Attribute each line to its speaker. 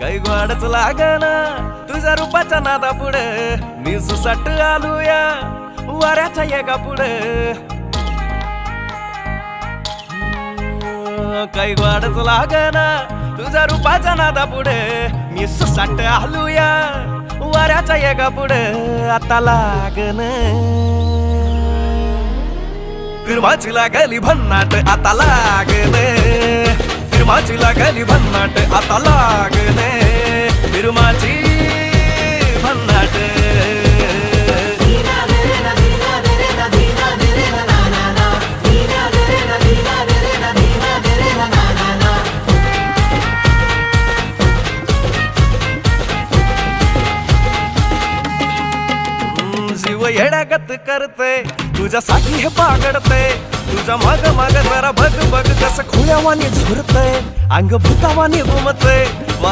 Speaker 1: काही गोडच लागना तुझ्या रूपाच्या नादा पुढे मी सुसाट आलूया वाऱ्याच्या एका पुढे काही गोडच लागना तुझ्या रूपाच्या नादा पुढे मी सुसाट आलूया वाऱ्याच्या एका पुढे आता लागन फिरमाची लागली भन्नाट आता लागने फिरमाची लागली भन्नाट आता लागने फिरमाची भन्नाट जीव येड्यागत करते तुझ्यासाठी हे पागडते तुझ्या माग माग जरा बघ बघ कसं खुल्यावानी झुरतय अंग भूतावानी घुमतय